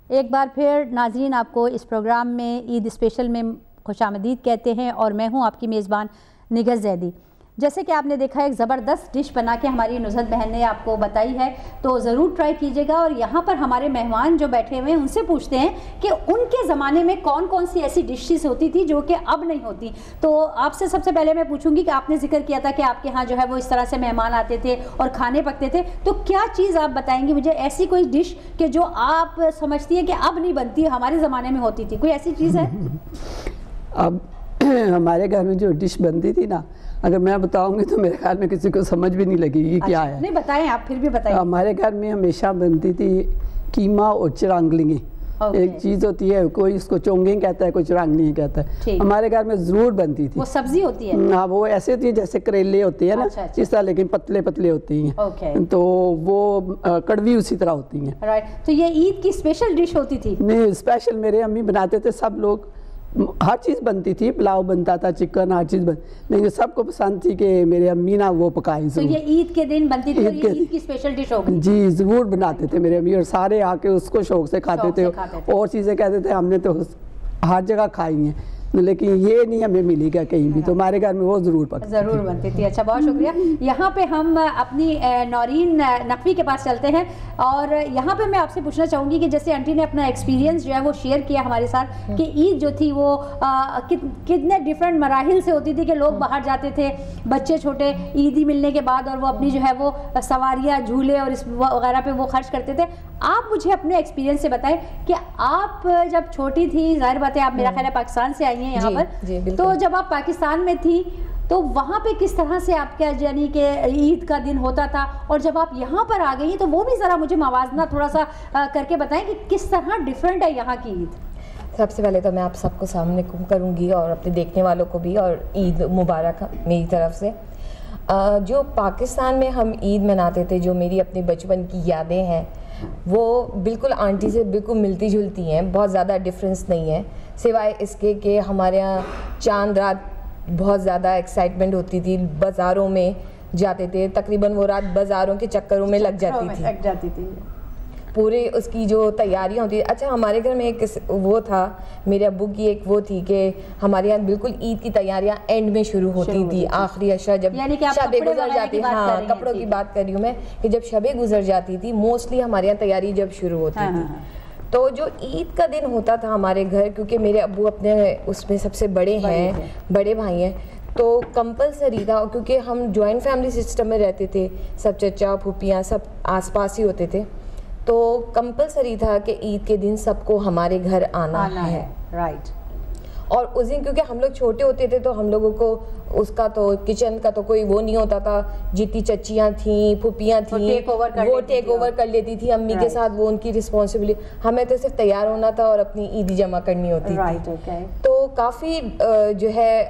ایک بار پھر ناظرین آپ کو اس پروگرام میں عید اسپیشل میں خوش آمدید کہتے ہیں اور میں ہوں آپ کی میزبان نگہت زیدی۔ جیسے کہ آپ نے دیکھا ایک زبردست ڈش بنا کے ہماری نصرت بہن نے آپ کو بتائی ہے، تو ضرور ٹرائی کیجیے گا۔ اور یہاں پر ہمارے مہمان جو بیٹھے ہوئے ہیں ان سے پوچھتے ہیں کہ ان کے زمانے میں کون کون سی ایسی ڈشز ہوتی تھی جو کہ اب نہیں ہوتی۔ تو آپ سے سب سے پہلے میں پوچھوں گی کہ آپ نے ذکر کیا تھا کہ آپ کے ہاں جو ہے وہ اس طرح سے مہمان آتے تھے اور کھانے پکتے تھے، تو کیا چیز آپ بتائیں گی مجھے ایسی کوئی ڈش کہ جو آپ سمجھتی ہیں کہ اب نہیں بنتی، ہمارے زمانے میں ہوتی تھی؟ کوئی ایسی چیز ہے؟ اب ہمارے گھر میں جو ڈش بنتی تھی نا، اگر میں بتاؤں گی تو میرے خیال میں کسی کو سمجھ بھی نہیں لگے گی کیا ہے۔ نہیں بتائیں، آپ پھر بھی بتائیں۔ ہمارے گھر میں ہمیشہ بنتی تھی قیمہ اور چرانگلنگیں۔ ایک چیز ہوتی ہے، کوئی اس کو چونگیں کہتا ہے، کوئی چرانگلیں کہتا ہے، ہمارے گھر میں ضرور بنتی تھی۔ وہ سبزی ہوتی ہے؟ ہاں، وہ ایسے ہوتی ہے جیسے کریلے ہوتے ہیں نا اس طرح، لیکن پتلے پتلے ہوتے ہیں، تو وہ کڑوی اسی طرح ہوتی ہیں۔ تو یہ عید کی اسپیشل ڈش ہوتی تھی؟ نہیں، اسپیشل میرے امی بناتے تھے، سب لوگ ہر چیز بنتی تھی، پلاؤ بنتا تھا، چکن، ہر چیز لیکن سب کو پسند تھی کہ میرے امی نا وہ پکائی۔ تو یہ عید کے دن بنتی تھی اور یہ عید کی اسپیشل ڈش ہو گئی؟ جی، ضرور بناتے تھے میرے امی، اور سارے آ کے اس کو شوق سے کھاتے تھے۔ اور چیزیں کہتے تھے ہم نے تو ہر جگہ کھائی ہیں لیکن یہ نہیں ہمیں ملی گا کہیں بھی، تو ہمارے گھر میں وہ ضرور بنتی تھی۔ اچھا، بہت شکریہ۔ یہاں پہ ہم اپنی نورین نقوی کے پاس چلتے ہیں، اور یہاں پہ میں آپ سے پوچھنا چاہوں گی کہ جیسے آنٹی نے اپنا ایکسپیرینس جو ہے وہ شیئر کیا ہمارے ساتھ کہ عید جو تھی وہ کتنے ڈفرینٹ مراحل سے ہوتی تھی، کہ لوگ باہر جاتے تھے، بچے چھوٹے عیدی ملنے کے بعد، اور وہ اپنی جو ہے وہ سواریاں، جھولے اور اس وغیرہ پہ وہ خرچ کرتے تھے۔ آپ مجھے اپنے ایکسپیرینس سے بتائیں کہ آپ جب چھوٹی تھی، ظاہر بات ہے آپ میرا خیال ہے پاکستان سے آئی ہیں یہاں پر، تو جب آپ پاکستان میں تھی تو وہاں پہ کس طرح سے آپ کا یعنی کہ عید کا دن ہوتا تھا، اور جب آپ یہاں پر آ گئی تو وہ بھی ذرا مجھے موازنہ تھوڑا سا کر کے بتائیں کہ کس طرح ڈفرینٹ ہے یہاں کی عید؟ سب سے پہلے تو میں آپ سب کو سامنے کروں گی اور اپنے دیکھنے والوں کو بھی، اور عید مبارک میری طرف سے۔ جو پاکستان میں ہم عید مناتے تھے، جو میری اپنے بچپن کی یادیں ہیں، وہ بالکل آنٹی سے بالکل ملتی جلتی ہیں، بہت زیادہ ڈفرینس نہیں ہے، سوائے اس کے کہ ہمارے یہاں چاند رات بہت زیادہ ایکسائٹمنٹ ہوتی تھی، بازاروں میں جاتے تھے، تقریباً وہ رات بازاروں کے چکروں میں لگ جاتی تھی، پورے اس کی جو تیاریاں ہوتی. اچھا ہمارے گھر میں ایک وہ تھا, میرے ابو کی ایک وہ تھی کہ ہمارے یہاں بالکل عید کی تیاریاں اینڈ میں شروع ہوتی تھی, آخری عشاء جب شبیں گزر جاتی, ہاں کپڑوں کی بات کر رہی ہوں میں, کہ جب شبیں گزر جاتی تھی موسٹلی ہمارے یہاں تیاری جب شروع ہوتی تھی. تو جو عید کا دن ہوتا تھا ہمارے گھر, کیونکہ میرے ابو اپنے اس میں سب سے بڑے ہیں, بڑے بھائی ہیں, تو کمپلسری تھا, کیونکہ ہم جوائنٹ فیملی سسٹم میں رہتے تھے, سب چچا پھوپھیاں سب آس پاس ہی ہوتے تھے, تو کمپلسری تھا کہ عید کے دن سب کو ہمارے گھر آنا ہے. رائٹ. اور اس دن کیونکہ ہم لوگ چھوٹے ہوتے تھے تو ہم لوگوں کو اس کا تو کچن کا تو کوئی وہ نہیں ہوتا تھا, جتنی چچیاں تھیں پھوپھیاں تھیں وہ ٹیک اوور کر لیتی تھی امی کے ساتھ, وہ ان کی رسپانسبلٹی, ہمیں تو صرف تیار ہونا تھا اور اپنی عیدی جمع کرنی ہوتی تھی. تو کافی جو ہے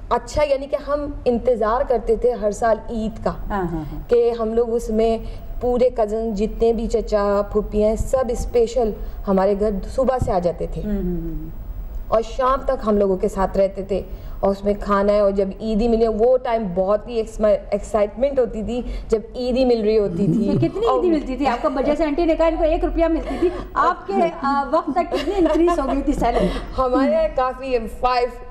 اچھا, یعنی کہ ہم انتظار کرتے تھے ہر سال عید کا, کہ ہم لوگ اس میں پورے کزن جتنے بھی چچا پھوپھی ہیں سب اسپیشل ہمارے گھر صبح سے آ جاتے تھے اور شام تک ہم لوگوں کے ساتھ رہتے تھے, اور اس میں کھانا ہے, اور جب عیدی ملی وہ ٹائم بہت ہی ایکسائٹمنٹ ہوتی تھی جب عیدی مل رہی ہوتی تھی. کتنی عیدی ملتی تھی آپ کو؟ جیسے آنٹی نے کہا ان کو 1 روپیہ ملتی تھی, آپ کے وقت تک کتنی انکریز ہو گئی تھی سیلری؟ ہمارے کافی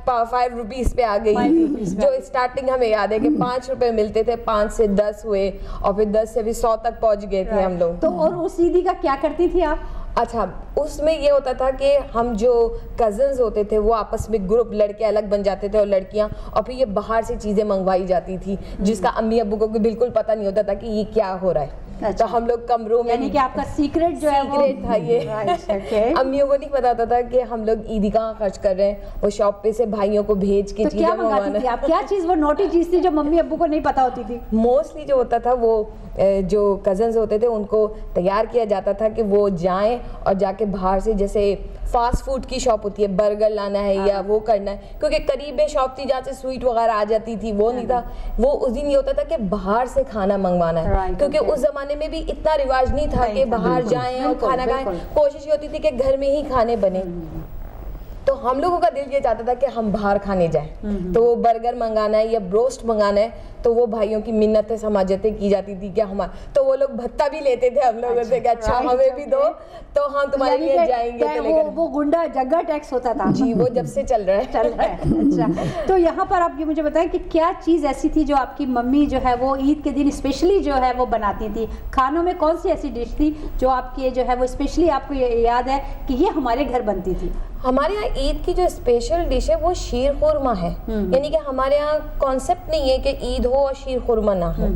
5 روپیز پہ آ گئی, جو اسٹارٹنگ ہمیں یاد ہے کہ 5 روپے ملتے تھے, 5 سے 10 ہوئے, اور پھر 10 سے بھی 100 تک پہنچ گئے تھے ہم لوگ. تو اور اس عیدی کا کیا کرتی تھی آپ؟ اچھا, اس میں یہ ہوتا تھا کہ ہم جو کزنز ہوتے تھے وہ آپس میں گروپ, لڑکے الگ بن جاتے تھے اور لڑکیاں, اور پھر یہ باہر سے چیزیں منگوائی جاتی تھی جس کا امی ابو کو بالکل پتہ نہیں ہوتا تھا کہ یہ کیا ہو رہا ہے. تو ہم لوگ کمروں میں, یعنی کہ آپ کا سیکریٹ جو ہے سیکریٹ تھا یہ, امیوں کو نہیں پتا تھا کہ ہم لوگ عیدی کہاں خرچ کر رہے ہیں, وہ شاپ پہ سے بھائیوں کو بھیج کے چیزیں منگوانا. آپ کیا چیز وہ نوٹی چیز تھی جو ممی ابو کو نہیں پتا ہوتی تھی؟ موسٹلی جو ہوتا تھا وہ جو کزنز ہوتے تھے ان کو تیار کیا جاتا تھا کہ وہ جائیں اور جا کے باہر سے, جیسے فاسٹ فوڈ کی شاپ ہوتی ہے, برگر لانا ہے یا وہ کرنا ہے, کیونکہ قریب میں شاپ تھی جہاں سے سویٹ وغیرہ آ جاتی تھی, وہ نہیں تھا. وہ اس دن یہ ہوتا تھا کہ باہر سے کھانا منگوانا ہے, کیونکہ اس زمانے میں بھی اتنا رواج نہیں تھا کہ باہر جائیں اور کھانا کھائیں, کوشش یہ ہوتی تھی کہ گھر میں ہی کھانے بنے. تو ہم لوگوں کا دل یہ چاہتا تھا کہ ہم باہر کھانے جائیں, تو وہ برگر منگانا ہے یا بروسٹ منگانا ہے, تو وہ بھائیوں کی منتیں سماجتیں کی جاتی تھی کہ تو وہ لوگ بھتہ بھی لیتے تھے ہم لوگوں سے کہ اچھا ہمیں بھی دو تو ہم تمہارے لیے جائیں گے. وہ گنڈا جگہ ٹیکس ہوتا تھا جی, وہ جب سے چل رہا ہے. اچھا, تو یہاں پر آپ یہ مجھے بتائیں کہ کیا چیز ایسی تھی جو آپ کی ممی جو ہے وہ عید کے دن اسپیشلی جو ہے وہ بناتی تھی؟ کھانوں میں کون سی ایسی ڈش تھی جو آپ کی جو ہے وہ اسپیشلی آپ کو یاد ہے کہ یہ ہمارے گھر بنتی تھی؟ ہمارے یہاں عید کی جو اسپیشل ڈش ہے وہ شیر خورما ہے. یعنی کہ ہمارے یہاں کانسیپٹ نہیں ہے کہ عید ہو اور شیر خورما نہ ہو,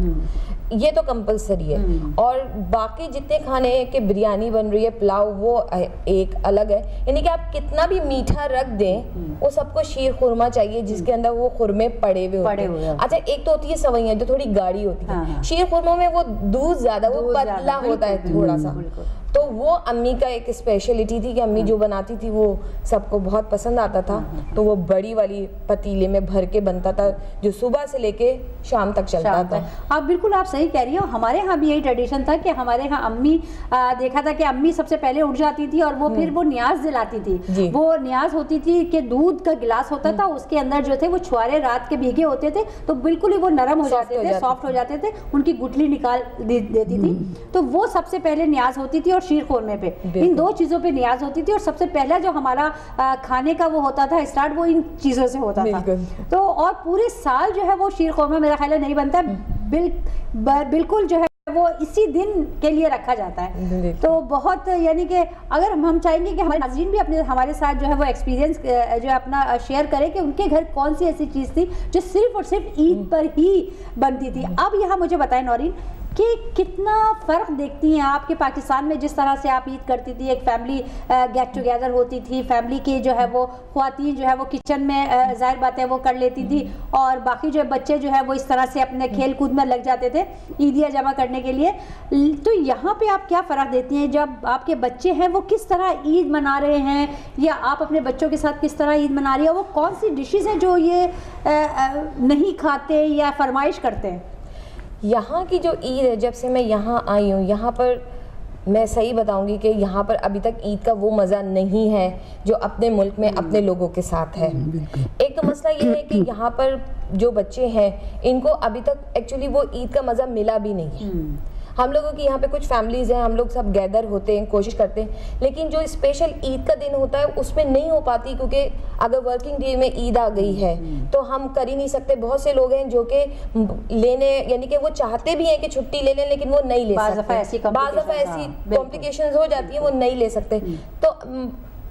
یہ تو کمپلسری ہے. اور باقی جتنے کھانے ہیں کہ بریانی بن رہی ہے, پلاؤ, وہ ایک الگ ہے. یعنی کہ آپ کتنا بھی میٹھا رکھ دیں وہ سب کو شیر خورما چاہیے جس کے اندر وہ خورمے پڑے ہوئے ہوتے ہیں. اچھا, ایک تو ہوتی ہے سوئیاں جو تھوڑی گاڑی ہوتی ہے, شیر خورما میں وہ دودھ زیادہ, وہ پتلا ہوتا ہے تھوڑا سا. تو وہ امی کا ایک اسپیشلٹی تھی کہ امی جو بناتی تھی وہ سب کو بہت پسند آتا تھا. تو وہ بڑی والی پتیلے میں بھر کے بنتا تھا جو صبح سے لے کے شام تک چلتا تھا. آپ بالکل آپ صحیح کہہ رہی ہو. ہمارے ہاں بھی یہی ٹریڈیشن تھا کہ ہمارے ہاں امی دیکھا تھا کہ امی سب سے پہلے اٹھ جاتی تھی اور وہ پھر وہ نیاز دلاتی تھی. وہ نیاز ہوتی تھی کہ دودھ کا گلاس ہوتا تھا, اس کے اندر جو تھے وہ چھوارے رات کے بھیگے ہوتے تھے تو بالکل ہی وہ نرم ہو جاتے تھے, سافٹ ہو جاتے تھے, ان کی گٹلی نکال دیتی تھی. تو وہ سب سے پہلے نیاز ہوتی تھی. اور شیر خورمے پہ ان دو چیزوں پہ نیاز ہوتی تھی. اور سب سے پہلا جو ہمارا کھانے کا وہ ہوتا تھا اسٹارٹ, وہ ان چیزوں سے ہوتا تھا. تو اور پورے سال جو ہے وہ شیر خورمہ میرا خیال ہے نہیں بنتا, بالکل جو ہے وہ اسی دن کے لیے رکھا جاتا ہے. تو بہت یعنی کہ اگر ہم چاہیں گے کہ ہمارے ناظرین بھی ہمارے ساتھ جو ہے وہ ایکسپیرینس جو ہے اپنا شیئر کریں کہ ان کے گھر کون سی ایسی چیز تھی جو صرف اور صرف عید پر ہی بنتی تھی. اب یہاں مجھے بتائیں نورین کہ کتنا فرق دیکھتی ہیں آپ کے پاکستان میں جس طرح سے آپ عید کرتی تھی, ایک فیملی گیٹ ٹوگیدر ہوتی تھی, فیملی کی جو ہے وہ خواتین جو ہے وہ کچن میں ظاہر بات ہے وہ کر لیتی تھی, اور باقی جو بچے جو ہے وہ اس طرح سے اپنے کھیل کود میں لگ جاتے تھے عیدیاں جمع کرنے کے لیے. تو یہاں پہ آپ کیا فرق دیتی ہیں جب آپ کے بچے ہیں وہ کس طرح عید منا رہے ہیں, یا آپ اپنے بچوں کے ساتھ کس طرح عید منا رہی ہیں, وہ کون سی ڈشز ہیں جو یہ نہیں کھاتے یا فرمائش کرتے ہیں؟ یہاں کی جو عید ہے, جب سے میں یہاں آئی ہوں, یہاں پر میں صحیح بتاؤں گی کہ یہاں پر ابھی تک عید کا وہ مزہ نہیں ہے جو اپنے ملک میں اپنے لوگوں کے ساتھ ہے. ایک تو مسئلہ یہ ہے کہ یہاں پر جو بچے ہیں ان کو ابھی تک ایکچولی وہ عید کا مزہ ملا بھی نہیں ہے. ہم لوگوں کی یہاں پہ کچھ فیملیز ہیں, ہم لوگ سب گیدر ہوتے ہیں, کوشش کرتے ہیں, لیکن جو اسپیشل عید کا دن ہوتا ہے اس میں نہیں ہو پاتی, کیونکہ اگر ورکنگ ڈے میں عید آ گئی ہے تو ہم کر ہی نہیں سکتے. بہت سے لوگ ہیں جو کہ لینے یعنی کہ وہ چاہتے بھی ہیں کہ چھٹی لے لیں لیکن وہ نہیں لے سکتے. بعض دفعہ ایسی کمپلیکیشنز ہو جاتی ہیں وہ نہیں لے سکتے. تو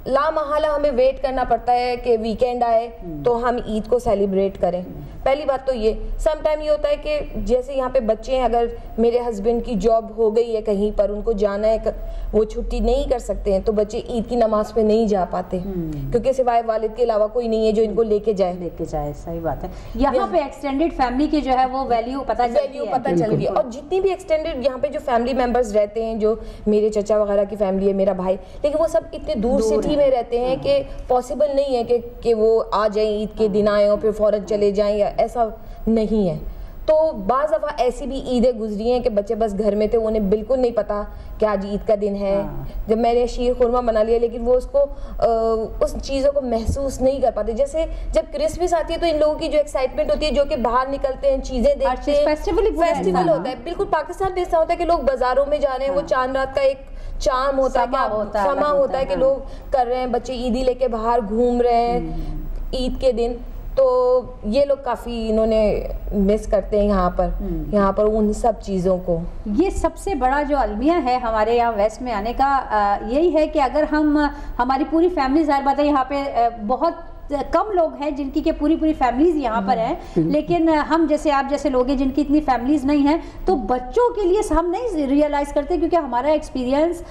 لا محالہ ہمیں ویٹ کرنا پڑتا ہے کہ ویکینڈ آئے تو ہم عید کو سیلیبریٹ کریں. پہلی بات تو یہ. سم ٹائم یہ ہوتا ہے کہ جیسے یہاں پہ بچے ہیں, اگر میرے ہسبینڈ کی جاب ہو گئی ہے کہیں پر, ان کو جانا ہے, وہ چھٹی نہیں کر سکتے ہیں, تو بچے عید کی نماز پہ نہیں جا پاتے کیونکہ سوائے والد کے علاوہ کوئی نہیں ہے جو ان کو لے کے جائے. صحیح بات ہے. یہاں پہ ایکسٹینڈڈ فیملی کی جو ہے وہ ویلیو پتہ چل گئی. اور جتنی بھی ایکسٹینڈڈ یہاں پہ جو فیملی ممبرز رہتے ہیں, جو میرے چچا وغیرہ کی فیملی ہے, میرا بھائی, لیکن وہ سب اتنے دور سٹی میں رہتے ہیں کہ پاسبل نہیں ہے کہ وہ آ جائیں عید کے دن آئیں اور پھر فوراً چلے جائیں, یا ایسا نہیں ہے. تو بعض دفعہ ایسی بھی عیدیں گزری ہیں کہ بچے بس گھر میں تھے, انہیں بالکل نہیں پتا کہ آج عید کا دن ہے. جب میں نے شیر خورما بنا لیا لیکن وہ اس کو اس چیزوں کو محسوس نہیں کر پاتے. جیسے جب کرسمس آتی ہے تو ان لوگوں کی جو ایکسائٹمنٹ ہوتی ہے, جو کہ باہر نکلتے ہیں, چیزیں دیکھتے ہیں, فیسٹیول ہوتا ہے. بالکل پاکستان میں ایسا ہوتا ہے کہ لوگ بازاروں میں جا رہے ہیں, وہ چاند رات کا ایک چارم ہوتا ہے, سما ہوتا ہے کہ لوگ کر رہے ہیں, بچے عیدی لے کے باہر گھوم رہے ہیں عید کے دن. تو یہ لوگ کافی انہوں نے مس کرتے ہیں یہاں پر ان سب چیزوں کو. یہ سب سے بڑا جو المیہ ہے ہمارے یہاں ویسٹ میں آنے کا یہی ہے کہ اگر ہماری پوری فیملی, ظاہر بات ہے یہاں پہ بہت کم لوگ ہیں جن کی کہ پوری فیملیز یہاں پر ہیں, لیکن ہم جیسے آپ جیسے لوگ ہیں جن کی اتنی فیملیز نہیں ہیں, تو بچوں کے لیے ہم نہیں ریئلائز کرتے کیونکہ ہمارا ایکسپیرینس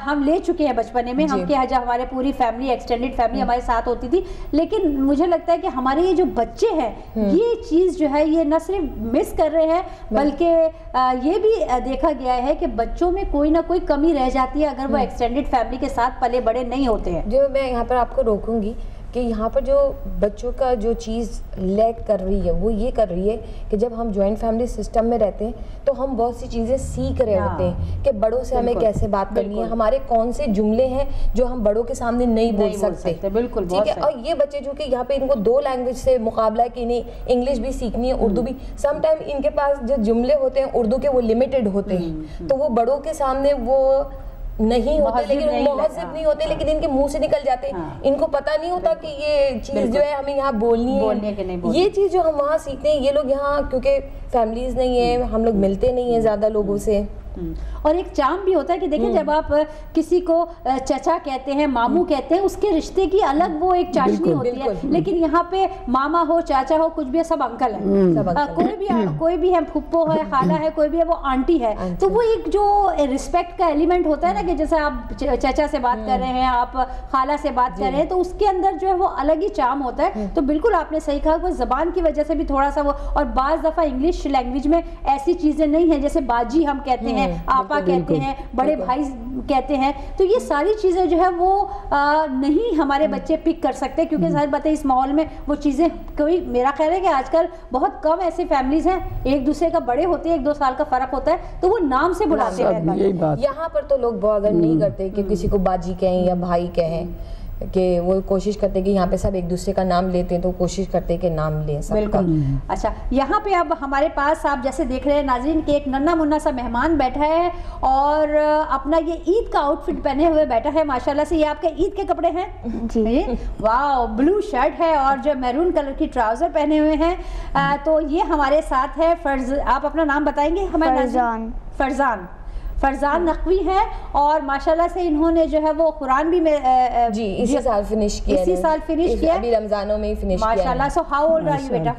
ہم لے چکے ہیں بچپنے میں. ہم کہ جب ہمارے پوری فیملی ایکسٹینڈڈ فیملی ہمارے ساتھ ہوتی تھی, لیکن مجھے لگتا ہے کہ ہمارے یہ جو بچے ہیں یہ چیز جو ہے یہ نہ صرف مس کر رہے ہیں بلکہ یہ بھی دیکھا گیا ہے کہ بچوں میں کوئی نہ کوئی کمی رہ جاتی ہے اگر وہ ایکسٹینڈڈ فیملی کے ساتھ پلے بڑے نہیں ہوتے ہیں. جو میں یہاں پر آپ کو روکوں گی کہ یہاں پر جو بچوں کا جو چیز لیک کر رہی ہے وہ یہ کر رہی ہے کہ جب ہم جوائنٹ فیملی سسٹم میں رہتے ہیں تو ہم بہت سی چیزیں سیکھ رہے ہوتے ہیں کہ بڑوں سے ہمیں کیسے بات کرنی ہے, ہمارے کون سے جملے ہیں جو ہم بڑوں کے سامنے نہیں بول سکتے. بالکل ٹھیک ہے. اور یہ بچے جو کہ یہاں پہ ان کو 2 لینگویج سے مقابلہ ہے کہ انہیں انگلش بھی سیکھنی ہے, اردو بھی. سم ٹائم ان کے پاس جو جملے ہوتے ہیں اردو کے وہ لمیٹڈ ہوتے ہیں, تو وہ بڑوں کے سامنے وہ نہیں ہوتے, لیکن مہذب نہیں ہوتے, لیکن ان کے منہ سے نکل جاتے. ان کو پتہ نہیں ہوتا کہ یہ چیز جو ہے ہمیں یہاں بولنی ہے. یہ چیز جو ہم وہاں سیکھتے ہیں, یہ لوگ یہاں کیونکہ فیملیز نہیں ہیں, ہم لوگ ملتے نہیں ہیں زیادہ لوگوں سے. اور ایک چام بھی ہوتا ہے کہ دیکھیں جب آپ کسی کو چچا کہتے ہیں, ماموں کہتے ہیں, اس کے رشتے کی الگ وہ ایک چاشنی ہوتی ہے, لیکن یہاں پہ ماما ہو, چاچا ہو, کچھ بھی سب انکل ہے. کوئی بھی ہے, پھپھو ہے, خالہ ہے, کوئی بھی ہے, وہ آنٹی ہے. تو وہ ایک جو رسپیکٹ کا ایلیمنٹ ہوتا ہے نا, کہ جیسے آپ چچا سے بات کر رہے ہیں, آپ خالہ سے بات کر رہے ہیں, تو اس کے اندر جو ہے وہ الگ ہی چام ہوتا ہے. تو بالکل آپ نے صحیح کہا, وہ زبان کی وجہ سے بھی تھوڑا سا وہ, اور بعض دفعہ انگلش لینگویج میں ایسی چیزیں نہیں ہیں, جیسے باجی ہم کہتے ہیں, آپا کہتے ہیں, بڑے بھائی کہتے ہیں, تو یہ ساری چیزیں جو ہے وہ نہیں ہمارے بچے پک کر سکتے, کیونکہ ظاہر بات ہے اس ماحول میں وہ چیزیں کوئی, میرا خیال ہے کہ آج کل بہت کم ایسی فیملیز ہیں ایک دوسرے کا بڑے ہوتے ہیں, 1-2 سال کا فرق ہوتا ہے, تو وہ نام سے بلاتے ہیں. یہاں پر تو لوگ بادر نہیں کرتے کہ کسی کو باجی کہیں یا بھائی کہیں, کہ وہ کوشش کرتے کہ یہاں پہ سب ایک دوسرے کا نام لیتے ہیں, تو کوشش کرتے کہ نام لیں سب. بالکل. اچھا, یہاں پہ اب ہمارے پاس آپ جیسے دیکھ رہے ہیں ناظرین کہ ایک ننا منا سا مہمان بیٹھا ہے, اور اپنا یہ عید کا آؤٹ فٹ پہنے ہوئے بیٹھا ہے. ماشاءاللہ سے یہ آپ کے عید کے کپڑے ہیں جی؟ واو, بلو شرٹ ہے اور جو میرون کلر کی ٹراؤزر پہنے ہوئے ہیں. تو یہ ہمارے ساتھ ہے آپ اپنا نام بتائیں گے ہمارے؟ فرزان نقوی ہے, اور ماشاءاللہ سے انہوں نے جو ہے وہ قرآن بھی جی اسی سال فنش کیا, ابھی رمضانوں میں ہی فنش کیا ماشاءاللہ. So how old are you بیٹا؟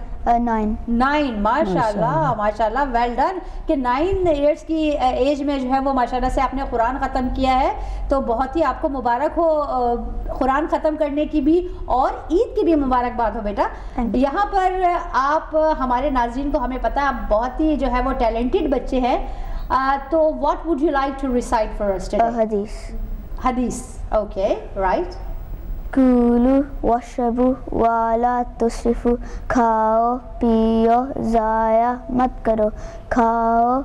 9. ماشاءاللہ ماشاءاللہ, ویل ڈن, کہ 9 ایئرس کی ایج میں جو ہے وہ ماشاءاللہ سے آپ نے قرآن ختم کیا ہے. تو بہت ہی آپ کو مبارک ہو قرآن ختم کرنے کی بھی, اور عید کی بھی مبارکباد ہو بیٹا. یہاں پر آپ ہمارے ناظرین کو, ہمیں پتہ ہے آپ بہت ہی جو ہے وہ ٹیلنٹڈ بچے ہیں, تو what would you like to recite for us today? Hadith. Okay, right. کولو واشربو والا تصرفو, کھاؤ پیو ضائع مت کرو, کھاؤ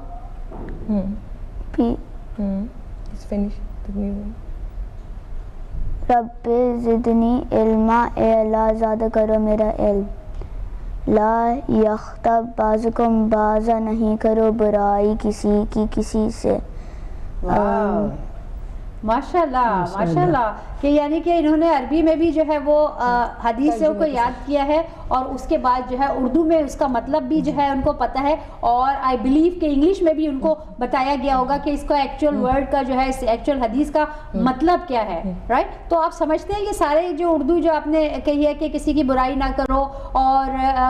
رب زدنی علما, اے اللہ زیادہ کرو میرا علم. لا یغتب بعضکم بعضا, نہیں کرو برائی کسی کی کسی سے. ماشاءاللہ ماشاءاللہ, کہ یعنی کہ انہوں نے عربی میں بھی جو ہے وہ حدیثوں کو یاد کیا ہے, اور اس کے بعد جو ہے اردو میں اس کا مطلب بھی جو ہے ان کو پتہ ہے, اور آئی بلیو کہ انگلش میں بھی ان کو بتایا گیا ہوگا کہ اس کا ایکچوئل ورڈ کا جو ہے, اس ایکچوئل حدیث کا مطلب کیا ہے, رائٹ. تو آپ سمجھتے ہیں یہ سارے جو اردو جو آپ نے کہی ہے کہ کسی کی برائی نہ کرو اور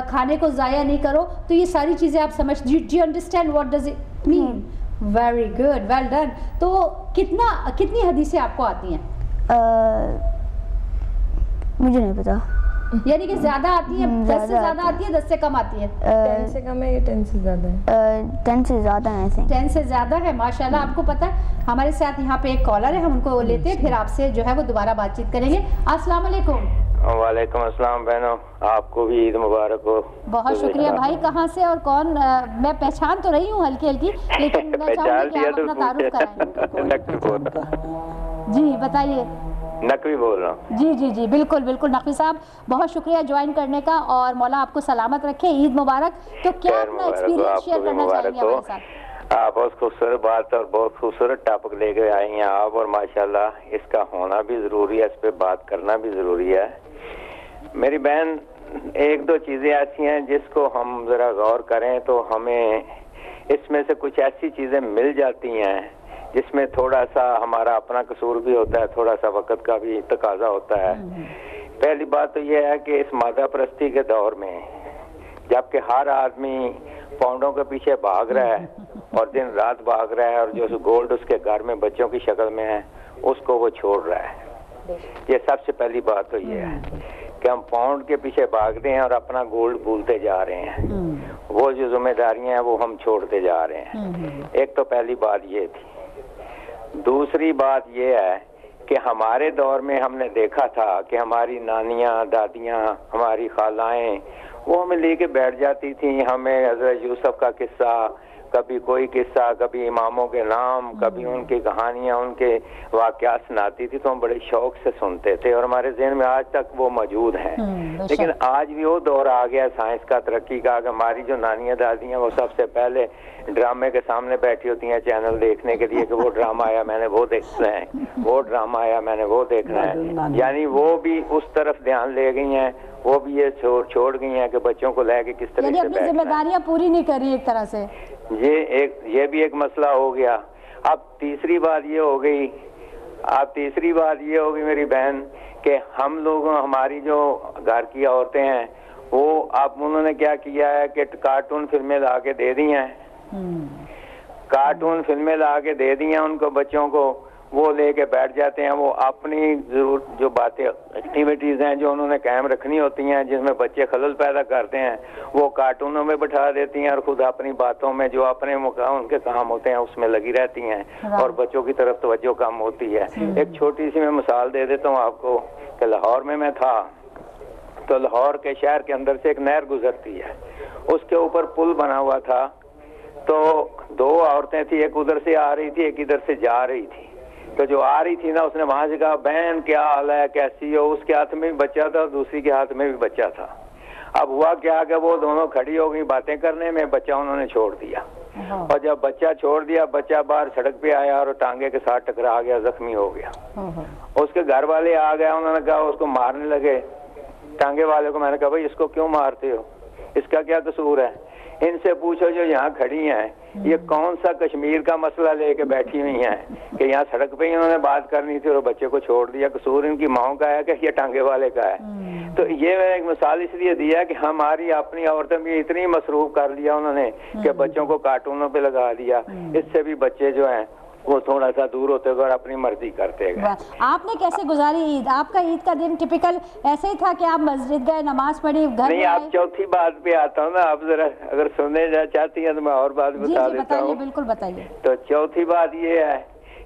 کھانے کو ضائع نہیں کرو, تو یہ ساری چیزیں آپ سمجھ, do you understand what does it mean? Very good, well done. تو کتنی حدیثیں آپ کو آتی ہیں؟ مجھے نہیں پتا. یعنی کہ زیادہ آتی ہیں, 10 سے زیادہ آتی ہے, 10 سے کم آتی ہے؟ 10 سے کم ہے یا 10 سے زیادہ ہے؟ 10 سے زیادہ ہے. 10 سے زیادہ ہے, ماشاءاللہ. آپ کو پتہ ہے ہمارے ساتھ یہاں پہ ایک کالر ہے, ہم ان کو لیتے ہیں, پھر آپ سے جو ہے وہ دوبارہ بات چیت کریں گے. السلام علیکم. وعلیکم السلام بہنوں, آپ کو بھی عید مبارک ہو. بہت شکریہ بھائی. کہاں سے اور کون؟ میں پہچان تو رہی ہوں ہلکی ہلکی, لیکن میں چاہوں گی کہ آپ اپنا تعارف کرائیں. جی بتائیے. نقوی بول رہا ہوں. جی جی جی بالکل بالکل. نقوی صاحب بہت شکریہ جوائن کرنے کا, اور مولا آپ کو سلامت رکھے, عید مبارک. تو کیا اپنا ایکسپیرینس شیئر کرنا چاہیں گے ہمارے ساتھ؟ آپ بہت خوبصورت بات اور بہت خوبصورت ٹاپک لے کے آئی ہیں آپ, اور ماشاءاللہ اس کا ہونا بھی ضروری ہے, اس پہ بات کرنا بھی ضروری ہے. میری بہن, 1-2 چیزیں ایسی ہیں جس کو ہم ذرا غور کریں تو ہمیں اس میں سے کچھ ایسی چیزیں مل جاتی ہیں جس میں تھوڑا سا ہمارا اپنا قصور بھی ہوتا ہے, تھوڑا سا وقت کا بھی تقاضا ہوتا ہے. پہلی بات تو یہ ہے کہ اس مادہ پرستی کے دور میں, جبکہ ہر آدمی پاؤنڈوں کے پیچھے بھاگ رہا ہے اور دن رات بھاگ رہا ہے, اور جو گولڈ اس کے گھر میں بچوں کی شکل میں ہے اس کو وہ چھوڑ رہا ہے. یہ سب سے پہلی بات تو یہ ہے کہ ہم پاؤنڈ کے پیچھے بھاگتے ہیں اور اپنا گولڈ بھولتے جا رہے ہیں. وہ جو ذمہ داریاں ہیں وہ ہم چھوڑتے جا رہے ہیں. ایک تو پہلی بات یہ تھی. دوسری بات یہ ہے کہ ہمارے دور میں ہم نے دیکھا تھا کہ ہماری نانیاں، دادیاں، ہماری خالائیں وہ ہمیں لے کے بیٹھ جاتی تھیں، ہمیں حضرت یوسف کا قصہ، کبھی کوئی قصہ، کبھی اماموں کے نام، کبھی ان کی کہانیاں، ان کے واقعات سناتی تھی، تو ہم بڑے شوق سے سنتے تھے اور ہمارے ذہن میں آج تک وہ موجود ہیں۔ لیکن آج بھی وہ دور آ گیا سائنس کا، ترقی کا، کہ ہماری جو نانیاں دادیاں وہ سب سے پہلے ڈرامے کے سامنے بیٹھی ہوتی ہیں چینل دیکھنے کے لیے کہ وہ ڈرامہ آیا میں نے وہ دیکھنا ہے، وہ ڈرامہ آیا میں نے وہ دیکھنا ہے، یعنی وہ بھی اس طرف دھیان لے گئی ہیں، وہ بھی یہ چھوڑ گئی ہیں کہ بچوں کو لے کے کس طرح سے اپنی ذمہ داریاں پوری نہیں کر رہی ایک طرح سے۔ یہ بھی ایک مسئلہ ہو گیا۔ اب تیسری بات یہ ہو گئی میری بہن کہ ہم لوگوں، ہماری جو گھر کی عورتیں ہیں وہ اب انہوں نے کیا کیا ہے کہ کارٹون فلمیں لا کے دے دی ہیں، کارٹون فلمیں لا کے دے دی ہیں ان کو، بچوں کو، وہ لے کے بیٹھ جاتے ہیں، وہ اپنی ضرور جو باتیں ایکٹیویٹیز ہیں جو انہوں نے قائم رکھنی ہوتی ہیں جس میں بچے خلل پیدا کرتے ہیں وہ کارٹونوں میں بٹھا دیتی ہیں اور خود اپنی باتوں میں جو اپنے ان کے کام ہوتے ہیں اس میں لگی رہتی ہیں اور بچوں کی طرف توجہ کم ہوتی ہے۔ ایک چھوٹی سی میں مثال دے دیتا ہوں آپ کو کہ لاہور میں تھا تو لاہور کے شہر کے اندر سے ایک نہر گزرتی ہے، اس کے اوپر پل بنا ہوا تھا، تو دو عورتیں تھیں، ایک ادھر سے آ رہی تھی ایک ادھر سے جا رہی تھی، تو جو آ رہی تھی نا اس نے وہاں سے کہا بہن کیا حال ہے، کیسی ہو، اس کے ہاتھ میں بھی بچہ تھا دوسری کے ہاتھ میں بھی بچہ تھا۔ اب ہوا کیا کہ وہ دونوں کھڑی ہو گئی باتیں کرنے میں، بچہ انہوں نے چھوڑ دیا، اور جب بچہ چھوڑ دیا بچہ باہر سڑک پہ آیا اور ٹانگے کے ساتھ ٹکرا گیا، زخمی ہو گیا۔ اس کے گھر والے آ گئے، انہوں نے کہا اس کو مارنے لگے، ٹانگے والے کو میں نے کہا بھائی اس کو کیوں مارتے ہو، اس کا کیا قصور ہے؟ ان سے پوچھو جو یہاں کھڑی ہیں یہ کون سا کشمیر کا مسئلہ لے کے بیٹھی ہوئی ہیں کہ یہاں سڑک پہ ہی انہوں نے بات کرنی تھی اور بچے کو چھوڑ دیا، قصور ان کی ماؤں کا ہے کہ یہ ٹانگے والے کا ہے؟ تو یہ میں ایک مثال اس لیے دیا کہ ہماری اپنی عورتیں بھی اتنی مصروف کر لیا انہوں نے کہ بچوں کو کارٹونوں پہ لگا دیا، اس سے بھی بچے جو ہیں وہ تھوڑا سا دور ہوتے گئے اور اپنی مرضی کرتے گئے۔ آپ نے کیسے گزاری عید؟ آپ کا عید کا دن ٹپیکل ایسے ہی تھا کہ آپ مسجد گئے، نماز پڑھی، گھر نہیں؟ آپ چوتھی بات پہ آتا ہوں نا، آپ ذرا اگر سننے چاہتی ہیں تو میں اور بات بتا دیتا ہوں۔ بالکل بتائیے۔ تو چوتھی بات یہ ہے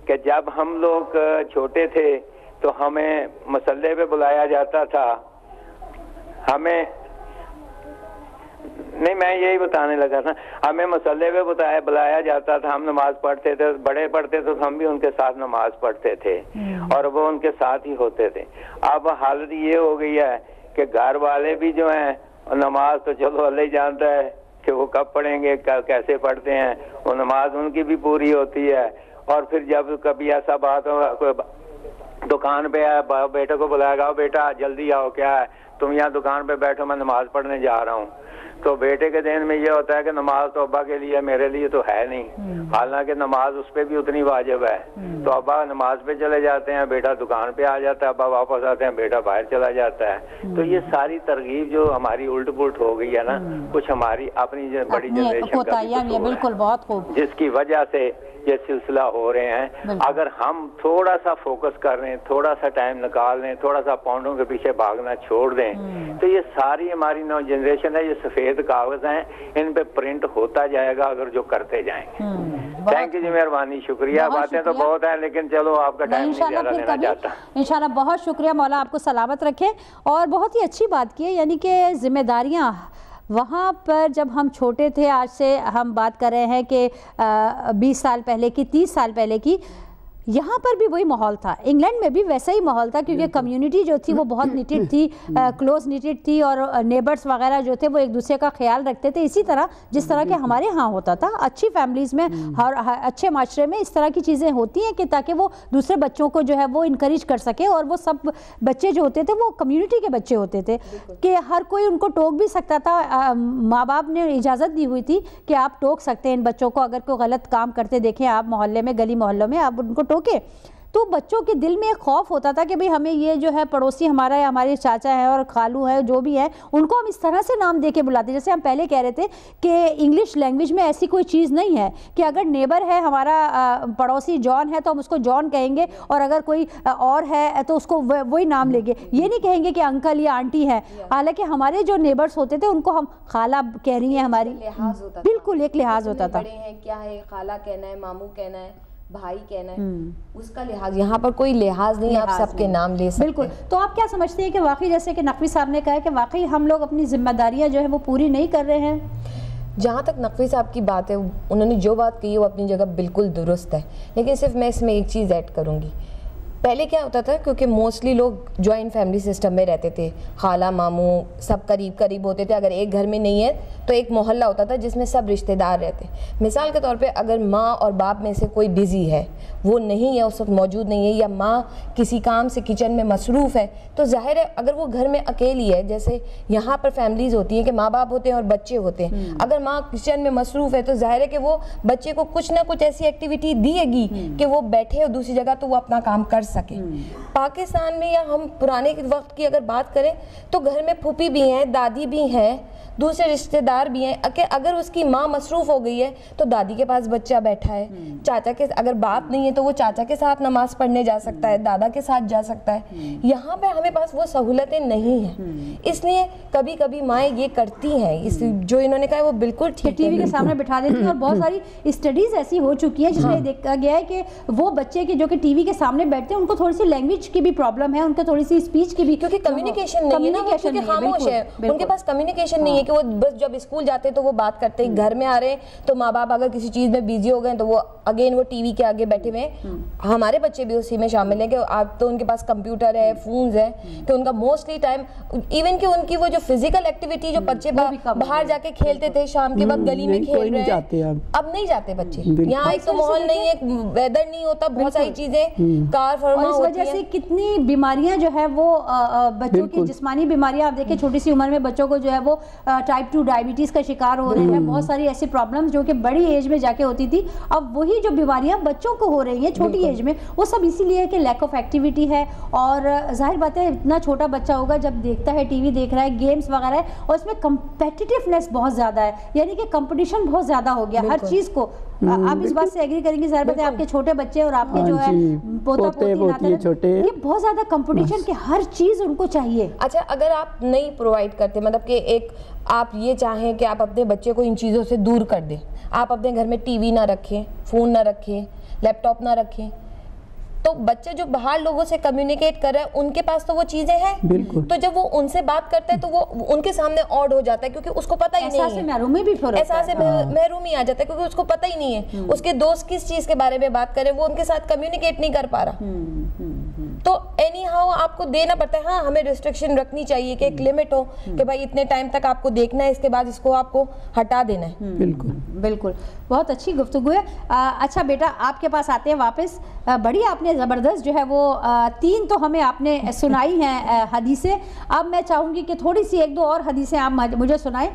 کہ جب ہم لوگ چھوٹے تھے تو ہمیں مصلے پہ بلایا جاتا تھا، ہمیں نہیں میں یہی بتانے لگا تھا، ہمیں مصلے پہ بلایا جاتا تھا، ہم نماز پڑھتے تھے، بڑے پڑھتے تھے تو ہم بھی ان کے ساتھ نماز پڑھتے تھے اور وہ ان کے ساتھ ہی ہوتے تھے۔ اب حالت یہ ہو گئی ہے کہ گھر والے بھی جو ہیں نماز تو چلو اللہ ہی جانتا ہے کہ وہ کب پڑھیں گے کیسے پڑھتے ہیں، وہ نماز ان کی بھی پوری ہوتی ہے، اور پھر جب کبھی ایسا بات ہو دکان پہ آیا بیٹے کو بلائے گا بیٹا جلدی آؤ، کیا ہے تم یہاں دکان پہ بیٹھو میں نماز پڑھنے جا رہا ہوں، تو بیٹے کے ذہن میں یہ ہوتا ہے کہ نماز تو ابا کے لیے میرے لیے تو ہے نہیں، حالانکہ نماز اس پہ بھی اتنی واجب ہے، تو ابا نماز پہ چلے جاتے ہیں، بیٹا دکان پہ آ جاتا ہے، ابا واپس آتے ہیں، بیٹا باہر چلا جاتا ہے۔ تو یہ ساری ترغیب جو ہماری الٹ پلٹ ہو گئی ہے نا، کچھ ہماری اپنی بڑی جنریشن کا بالکل بہت خوب، جس کی وجہ سے یہ سلسلہ ہو رہے ہیں۔ اگر ہم تھوڑا سا فوکس کر رہے ہیں، تھوڑا سا ٹائم نکال لیں، تھوڑا سا پاؤنڈوں کے پیچھے بھاگنا چھوڑ دیں تو یہ ساری ہماری نو جنریشن ہے، یہ سفید کاغذ ہیں، ان پہ پرنٹ ہوتا جائے گا اگر جو کرتے جائیں گے۔ تھینک یو جی، مہربانی، شکریہ، باتیں تو بہت ہیں لیکن چلو آپ کا ٹائم نہیں زیادہ لینا چاہتا۔ انشاءاللہ بہت شکریہ، مولا آپ کو سلامت رکھے، اور بہت ہی اچھی بات کی ہے، یعنی کہ ذمہ داریاں وہاں پر جب ہم چھوٹے تھے، آج سے ہم بات کر رہے ہیں کہ 20 سال پہلے کی، 30 سال پہلے کی، یہاں پر بھی وہی ماحول تھا، انگلینڈ میں بھی ویسا ہی ماحول تھا، کیونکہ کمیونٹی جو تھی وہ بہت نیٹڈ تھی، کلوز نیٹڈ تھی، اور نیبرز وغیرہ جو تھے وہ ایک دوسرے کا خیال رکھتے تھے، اسی طرح جس طرح کہ ہمارے ہاں ہوتا تھا، اچھی فیملیز میں اور اچھے معاشرے میں اس طرح کی چیزیں ہوتی ہیں کہ تاکہ وہ دوسرے بچوں کو جو ہے وہ انکریج کر سکے، اور وہ سب بچے جو ہوتے تھے وہ کمیونٹی کے بچے ہوتے تھے کہ ہر کوئی ان کو ٹوک بھی سکتا تھا، ماں باپ نے اجازت دی ہوئی تھی کہ آپ ٹوک سکتے ہیں ان بچوں کو، اگر کوئی غلط کام کرتے دیکھیں آپ محلے میں، گلی محلوں میں، آپ ان کو ٹوکے، تو بچوں کے دل میں ایک خوف ہوتا تھا کہ بھئی ہمیں یہ جو ہے پڑوسی ہمارا ہے، ہمارے چاچا ہے اور خالو ہے، جو بھی ہے ان کو ہم اس طرح سے نام دے کے بلاتے، جیسے ہم پہلے کہہ رہے تھے کہ انگلش لینگویج میں ایسی کوئی چیز نہیں ہے کہ اگر نیبر ہے ہمارا پڑوسی جان ہے تو ہم اس کو جان کہیں گے، اور اگر کوئی اور ہے تو اس کو وہی نام لیں گے، یہ نہیں کہیں گے کہ انکل یا آنٹی ہے، حالانکہ ہمارے جو نیبرز ہوتے تھے ان کو ہم خالہ کہہ رہی ہیں، ہماری لحاظ ہوتا تھا، بالکل ایک لحاظ ہوتا تھا، بڑے ہیں کیا ہے، خالہ کہنا ہے، ماموں کہنا ہے، بھائی کہنا ہے, اس کا لحاظ, یہاں پر کوئی لحاظ نہیں, آپ سب کے نام لے سکتے ہیں. بالکل. تو آپ کیا سمجھتے ہیں کہ واقعی جیسے کہ نقوی صاحب نے کہا ہے کہ واقعی ہم لوگ اپنی ذمہ داریاں جو ہے وہ پوری نہیں کر رہے ہیں؟ جہاں تک نقوی صاحب کی بات ہے, انہوں نے جو بات کہی ہے وہ اپنی جگہ بالکل درست ہے, لیکن صرف میں اس میں ایک چیز ایڈ کروں گی. پہلے کیا ہوتا تھا, کیونکہ موسٹلی لوگ جوائنٹ فیملی سسٹم میں رہتے تھے, خالہ ماموں سب قریب ہوتے تھے. اگر ایک گھر میں نہیں ہے تو ایک محلہ ہوتا تھا جس میں سب رشتہ دار رہتے. مثال کے طور پہ اگر ماں اور باپ میں سے کوئی بزی ہے, وہ نہیں ہے اس وقت موجود نہیں ہے, یا ماں کسی کام سے کچن میں مصروف ہے, تو ظاہر ہے اگر وہ گھر میں اکیلی ہے, جیسے یہاں پر فیملیز ہوتی ہیں کہ ماں باپ ہوتے ہیں اور بچے ہوتے ہیں, اگر ماں کچن میں مصروف ہے تو ظاہر ہے کہ وہ بچے کو کچھ نہ کچھ ایسی ایکٹیویٹی دیے گی کہ وہ بیٹھے اور دوسری جگہ تو وہ اپنا کام کر سکے. پاکستان میں یا ہم پرانے وقت کی اگر بات کریں تو گھر میں پھوپھی بھی ہیں, دادی بھی ہیں, دوسرے رشتہ دار بھی ہیں, کہ اگر اس کی ماں مصروف ہو گئی ہے تو دادی کے پاس بچہ بیٹھا ہے, چاچا کے, اگر باپ نہیں ہے تو وہ چاچا کے ساتھ نماز پڑھنے جا سکتا ہے, دادا کے ساتھ جا سکتا ہے. یہاں پہ ہمیں پاس وہ سہولتیں نہیں ہیں, اس لیے کبھی کبھی مائیں یہ کرتی ہیں, جو انہوں نے کہا وہ بالکل ٹھیک, ٹی وی کے سامنے بٹھا دیتی ہیں. اور بہت ساری اسٹڈیز ایسی ہو چکی ہیں جس میں دیکھا گیا ہے کہ وہ بچے کے جو کہ ٹی وی کے سامنے بیٹھتے ہیں ان کو تھوڑی سی لینگویج کی بھی پرابلم ہے, ان کو تھوڑی سی اسپیچ کی بھی, کیونکہ کمیونیکیشن نہیں ہے, کیونکہ خاموش ہے, ان کے پاس کمیونیکیشن نہیں ہے کہ وہ بس جب اسکول جاتے تو وہ بات کرتے ہیں, گھر میں آ رہے ہیں تو ماں باپ اگر کسی چیز میں بیزی ہو گئے تو وہ اگین وہ ٹی وی کے آگے بیٹھے ہوئے ہیں. ہمارے بچے بھی اسی میں شامل ہیں کہ آج تو ان کے پاس کمپیوٹر ہے, فونز ہے, کہ ان کا موسٹلی ٹائم, ایون کہ ان کی وہ جو فزیکل ایکٹیویٹی جو بچے باہر جا کے کھیلتے تھے شام کے وقت گلی میں کھیل رہے ہیں, اب نہیں جاتے بچے. یہاں ایک تو ماحول نہیں ہے, ویدر نہیں ہوتا, بہت ساری چیزیں کار فرما ہوتی ہیں, اس وجہ سے کتنی بیماریاں جو ہے وہ بچوں کی جسمانی بیماریاں, آپ دیکھیں چھوٹی سی عمر میں بچوں کو جو ہے وہ ٹائپ 2 ڈائبٹیز کا شکار ہو رہے ہیں, بہت ساری ایسی پرابلمز جو کہ بڑی ایج میں جا کے ہوتی تھی, اب وہی جو بیماریاں بچوں کو ہو رہی ہیں چھوٹی ایج میں, وہ سب اسی لیے کہ لیک آف ایکٹیویٹی ہے. اور ظاہر بات ہے اتنا چھوٹا بچہ ہوگا جب دیکھتا ہے ٹی وی دیکھ رہا ہے, گیمز وغیرہ ہے, اور اس میں کمپیٹیٹیونیس بہت زیادہ ہے, یعنی کہ کمپٹیشن بہت زیادہ ہو گیا ہر چیز کو. آپ اس بات سے ایگری کریں گے, ظاہر بات ہے آپ کے چھوٹے بچے اور آپ کے جو ہے پوتا پوتی چھوٹے, یہ بہت زیادہ کمپٹیشن کہ ہر چیز ان کو چاہیے. اچھا, اگر آپ نہیں پرووائڈ کرتے, مطلب کہ ایک آپ یہ چاہیں کہ آپ اپنے بچے کو ان چیزوں سے دور کر دیں, آپ اپنے گھر میں ٹی وی نہ رکھیں, فون نہ رکھیں, لیپ ٹاپ نہ رکھیں, تو بچے جو باہر لوگوں سے کمیونیکیٹ کر رہے ہیں ان کے پاس تو وہ چیزیں ہیں, تو جب وہ ان سے بات کرتے ہیں تو وہ ان کے سامنے آڈ ہو جاتا ہے, کیونکہ اس کو پتہ ہی نہیں ہے, احساس محرومی آ جاتا ہے, کیونکہ اس کو پتہ ہی نہیں ہے اس کے دوست کس چیز کے بارے میں بات کریں, وہ ان کے ساتھ کمیونیکیٹ نہیں کر پا رہا. تو اینی ہاؤ آپ کو دینا پڑتا ہے. ہاں, ہمیں ریسٹرکشن رکھنی چاہیے کہ ایک لمٹ ہو کہ بھائی اتنے ٹائم تک آپ کو دیکھنا ہے, اس کے بعد اس کو آپ کو ہٹا دینا ہے. بالکل, بہت اچھی گفتگو ہے. اچھا بیٹا, آپ کے پاس آتے ہیں واپس. بڑی آپ نے زبردست جو ہے وہ 3 تو ہمیں آپ نے سنائی ہیں حدیثیں. اب میں چاہوں گی کہ تھوڑی سی 1-2 اور حدیثیں آپ مجھے سنائیں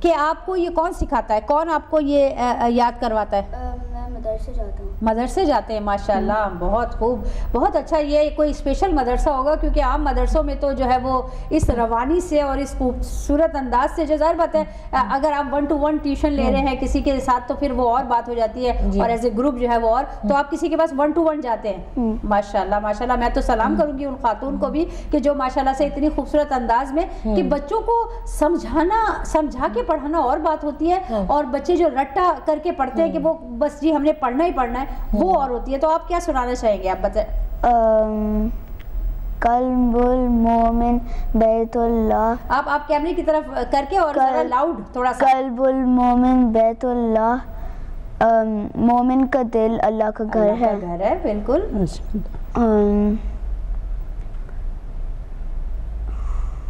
کہ آپ کو یہ کون سکھاتا ہے, کون آپ کو یہ یاد کرواتا ہے؟ میں مدرسے جاتا ہوں. مدرسے جاتے ہیں, ماشاءاللہ, بہت خوب, بہت اچھا. یہ کوئی اسپیشل مدرسہ ہوگا, کیونکہ عام مدرسوں میں تو جو ہے وہ اس روانی سے اور اس خوبصورت انداز سے, جو ظاہر بات ہے اگر آپ 1 to 1 ٹیوشن لے رہے ہیں کسی کے ساتھ تو پھر وہ اور بات ہو جاتی ہے, اور ایز اے گروپ جو ہے وہ اور, تو آپ کسی کے پاس 1 to 1 جاتے ہیں. ماشاءاللہ, ماشاءاللہ. میں تو سلام کروں گی ان خاتون کو بھی کہ جو ماشاءاللہ سے اتنی خوبصورت انداز میں کہ بچوں کو سمجھا کے پڑھانا اور بات ہوتی ہے, اور بچے جو رٹا کر کے پڑھتے ہیں کہ وہ بس جی ہم نے پڑھنا ہی پڑھنا ہے, وہ اور ہوتی ہے. تو آپ کیا سنانا چاہیں گے, آپ بتائیں. قلب المومن بیت اللہ. آپ کیمرے کی طرف کر کے اور ذرا لاؤڈ تھوڑا سا. قلب المومن بیت اللہ, مومن کا دل اللہ کا گھر ہے. بالکل.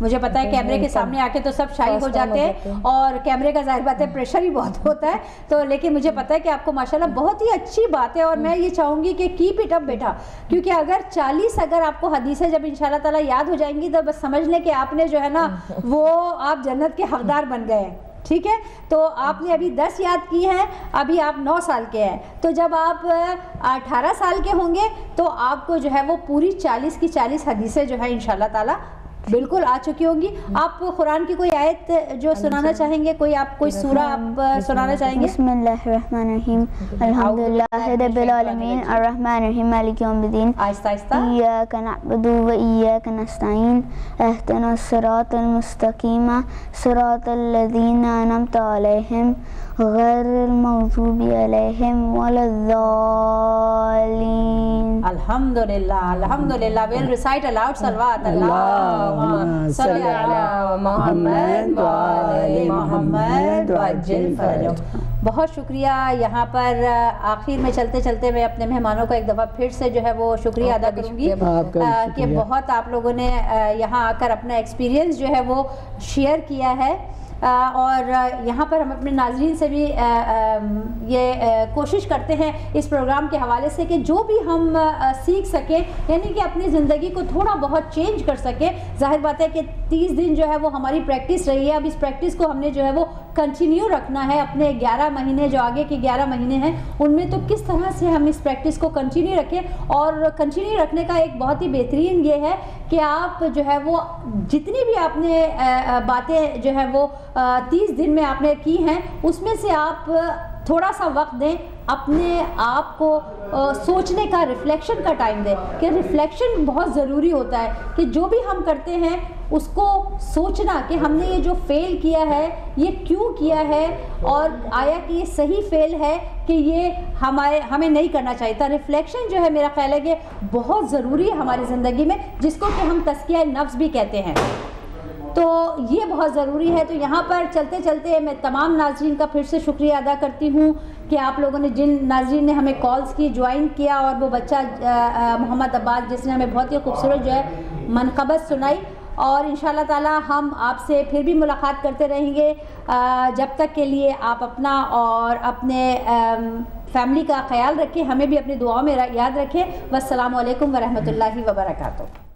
مجھے پتا ہے کیمرے کے سامنے آ کے تو سب شائع ہو جاتے ہیں, اور کیمرے کا ظاہر بات ہے پریشر ہی بہت ہوتا ہے, تو لیکن مجھے پتا ہے کہ آپ کو ماشاءاللہ بہت ہی اچھی بات ہے, اور میں یہ چاہوں گی کہ کیپ اٹ اپ بیٹا, کیونکہ اگر 40 اگر آپ کو حدیثیں جب انشاءاللہ تعالیٰ یاد ہو جائیں گی تو بس سمجھ لیں کہ آپ نے جو ہے نا وہ آپ جنت کے حقدار بن گئے ہیں. ٹھیک ہے, تو آپ نے ابھی 10 یاد کی ہیں, ابھی آپ 9 سال کے ہیں, تو جب آپ 18 سال کے ہوں گے تو آپ کو جو ہے وہ پوری 40 کی 40 حدیثیں جو ہے انشاءاللہ تعالیٰ بالکل آ چکی ہوں گی. آپ قرآن کی کوئی آیت جو سنانا چاہیں گے, کوئی آپ کوئی سورہ آپ سنانا چاہیں گے؟ بسم اللہ الرحمن الرحیم الحمدللہ رب العالمین الرحمن الرحیم مالک یوم الدین آہستہ آہستہ. ایاک نعبد و ایاک نستعین اہدنا الصراط المستقیم صراط الذین انعمت علیہم غیر المغضوب علیہم ولا الضالین. الحمدللہ الحمدللہ. ویل ریسائٹ الاؤڈ صلوات. اللہم صلی علی محمد وعلی محمد وعجل فرجہ. بہت شکریہ. یہاں پر آخر میں چلتے چلتے میں اپنے مہمانوں کا ایک دفعہ پھر سے جو ہے وہ شکریہ ادا کروں گی کہ بہت آپ لوگوں نے یہاں آ کر اپنا ایکسپیرینس جو ہے وہ شیئر کیا ہے, اور یہاں پر ہم اپنے ناظرین سے بھی یہ کوشش کرتے ہیں اس پروگرام کے حوالے سے کہ جو بھی ہم سیکھ سکیں, یعنی کہ اپنی زندگی کو تھوڑا بہت چینج کر سکیں. ظاہر بات ہے کہ 30 دن جو ہے وہ ہماری پریکٹس رہی ہے. اب اس پریکٹس کو ہم نے جو ہے وہ کنٹینیو رکھنا ہے. اپنے 11 مہینے جو آگے کے 11 مہینے ہیں ان میں تو کس طرح سے ہم اس پریکٹس کو کنٹینیو رکھیں, اور کنٹینیو رکھنے کا ایک بہت ہی بہترین یہ ہے کہ آپ جو ہے وہ جتنی بھی آپ نے باتیں جو ہے وہ 30 دن میں آپ نے کی ہیں اس میں سے آپ تھوڑا سا وقت دیں, اپنے آپ کو سوچنے کا, ریفلیکشن کا ٹائم دیں. کہ ریفلیکشن بہت ضروری ہوتا ہے کہ جو بھی ہم کرتے ہیں اس کو سوچنا کہ ہم نے یہ جو فیل کیا ہے یہ کیوں کیا ہے, اور آیا کہ یہ صحیح فیل ہے کہ یہ ہمیں نہیں کرنا چاہیے تھا. ریفلیکشن جو ہے میرا خیال ہے کہ بہت ضروری ہے ہماری زندگی میں, جس کو کہ ہم تزکیہ نفس بھی کہتے ہیں. تو یہ بہت ضروری ہے. تو یہاں پر چلتے چلتے میں تمام ناظرین کا پھر سے شکریہ ادا کرتی ہوں کہ آپ لوگوں نے, جن ناظرین نے ہمیں کالز کی, جوائن کیا, اور وہ بچہ محمد عباس جس نے ہمیں بہت ہی خوبصورت جو ہے منقبت سنائی. اور انشاءاللہ تعالی ہم آپ سے پھر بھی ملاقات کرتے رہیں گے. جب تک کے لیے آپ اپنا اور اپنے فیملی کا خیال رکھیں, ہمیں بھی اپنی دعاؤں میں یاد رکھیں. والسلام علیکم ورحمۃ اللہ وبرکاتہ.